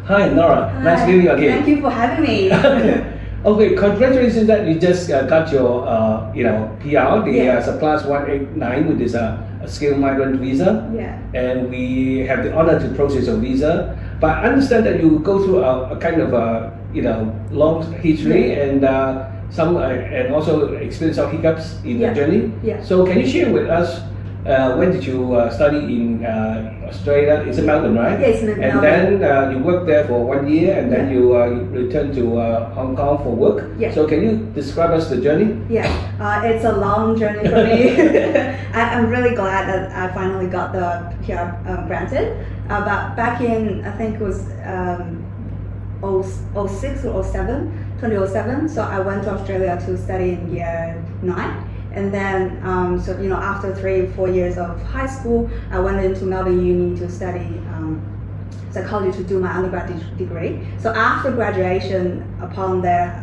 Hi, Nora. Hi. Nice meeting you again. Thank you for having me. Okay, congratulations that you just got your, PR, the Subclass 189, which is a skilled migrant visa. Yeah. And we have the honor to process your visa. But I understand that you go through a kind of long history and and also experience some hiccups in the journey. Yeah. So can you share with us when did you study in Australia? It's in Melbourne, right? Yes, in And Melbourne. then you worked there for 1 year, and then you returned to Hong Kong for work. Yeah. So can you describe us the journey? Yeah, it's a long journey for me. I'm really glad that I finally got the PR granted. But back in, I think it was 06 or 07, 2007. So I went to Australia to study in year 9. And then, after 3-4 years of high school, I went into Melbourne Uni to study psychology to do my undergraduate degree. So after graduation, upon there,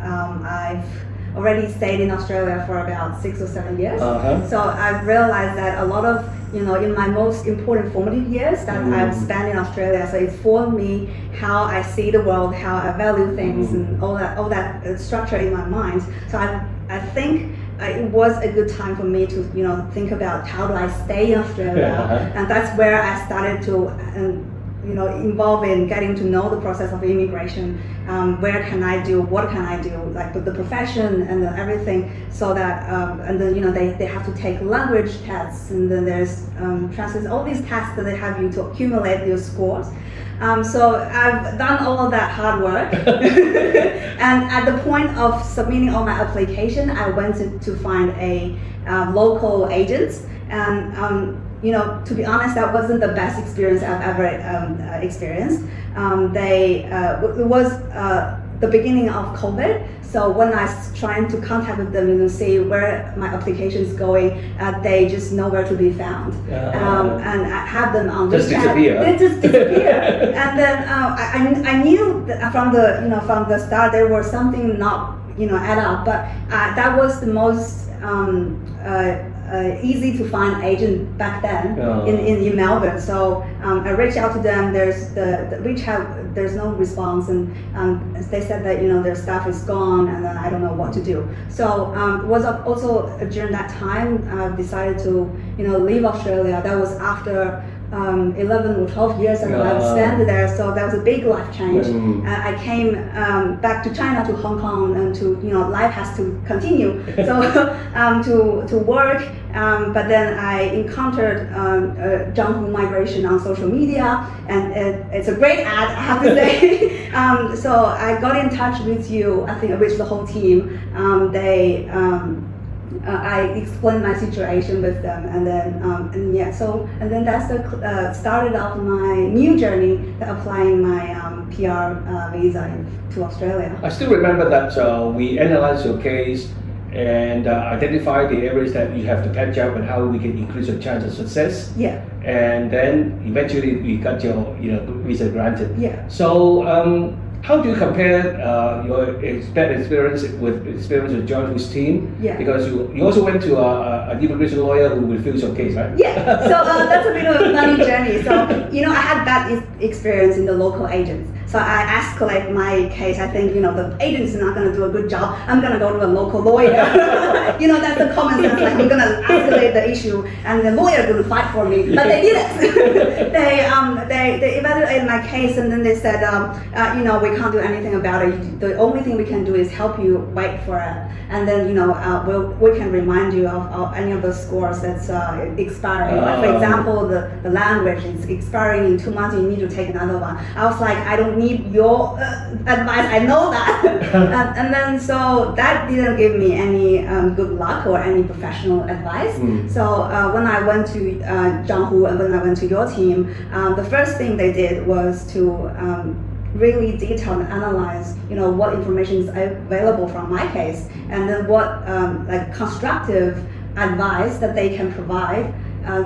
I've already stayed in Australia for about 6 or 7 years. So I've realized that a lot of, in my most important formative years that I've spent in Australia, so it formed me how I see the world, how I value things, and all that structure in my mind. So I think it was a good time for me to, think about how do I stay in Australia, and that's where I started to, involve in getting to know the process of immigration. Where can I do? What can I do? Like with the profession and everything, so that and then they have to take language tests, and then there's translation, all these tests that they have you to accumulate your scores. So I've done all of that hard work, and at the point of submitting all my application, I went to find a local agent, and to be honest, that wasn't the best experience I've ever experienced. It was the beginning of COVID, so when I was trying to contact with them and see where my application is going, they just nowhere to be found. And I had them on just WeChat. disappear. They just disappear. And then I knew that from the start there was something not add up, but that was the most easy to find agent back then in Melbourne. So I reached out to them. There's there's no response, and they said that their staff is gone, and then I don't know what to do. So was also during that time I decided to leave Australia. That was after 11 or 12 years that I've spent there, so that was a big life change. I came back to China, to Hong Kong, and to life has to continue. So to work, but then I encountered Zhanghu migration on social media, and it's a great ad, I have to say. So I got in touch with you, I think with the whole team. I explained my situation with them, and then that's the started off my new journey, applying my PR visa to Australia. I still remember that we analyzed your case and identify the areas that you have to catch up and how we can increase your chance of success. Yeah. And then eventually we got your visa granted. Yeah. So how do you compare your experience with John, whose team? Yeah. Because you also went to an immigration lawyer who refused your case, right? Yeah. So that's a bit of a funny journey. So I had bad experience in the local agents. So I escalate my case. I think the agent is not going to do a good job. I'm going to go to a local lawyer. That's the common sense. Like I'm going to escalate the issue, and the lawyer is going to fight for me. But they didn't. They evaluated my case, and then they said, we can't do anything about it. The only thing we can do is help you wait for it, and then we can remind you of any of the scores that's expiring. Like for example, the language is expiring in 2 months. You need to take another one. I was like, I don't need your advice. I know that. and then so that didn't give me any good luck or any professional advice. So when I went to Zhanghu and when I went to your team, the first thing they did was to really detail and analyze, what information is available from my case, and then what constructive advice that they can provide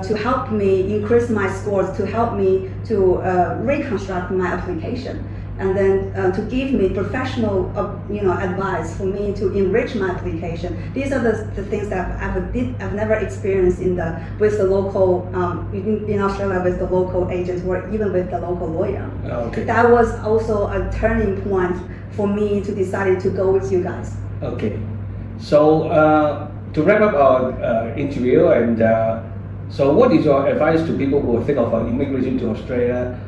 to help me increase my scores, to help me to reconstruct my application. and then to give me professional, advice for me to enrich my application. These are the things that I've never experienced with the local in Australia with the local agents or even with the local lawyer. Okay. That was also a turning point for me to decide to go with you guys. Okay. So to wrap up our interview, and so what is your advice to people who think of immigration to Australia?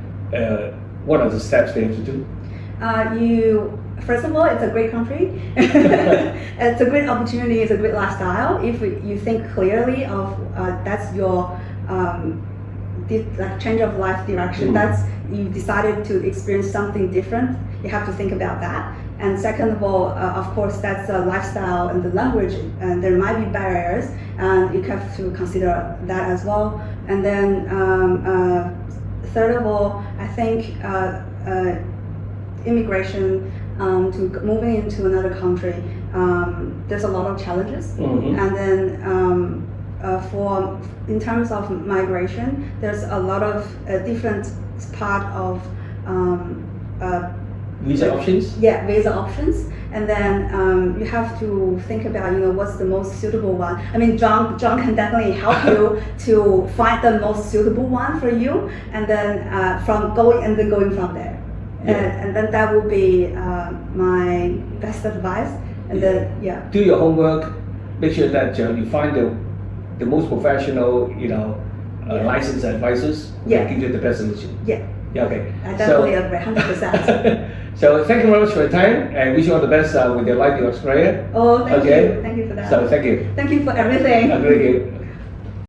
What are the steps they have to do? First of all, it's a great country. It's a great opportunity. It's a great lifestyle. If you think clearly of that's your change of life direction. That's you decided to experience something different. You have to think about that. And second of all, of course, that's a lifestyle and the language, and there might be barriers, and you have to consider that as well. And then third of all, I think immigration to moving into another country, there's a lot of challenges. And then in terms of migration, there's a lot of different part of visa options? Yeah, visa options. And then you have to think about, what's the most suitable one. I mean, John can definitely help you to find the most suitable one for you, and then going from there. And then that will be my best advice. And then, do your homework. Make sure that you find the most professional, licensed advisors who can give you the best solution. Yeah. Yeah. Okay. I definitely agree, 100%. So thank you very much for your time, and wish you all the best with your life in Australia. Oh, thank you. Thank you for that. So thank you. Thank you for everything. Thank you.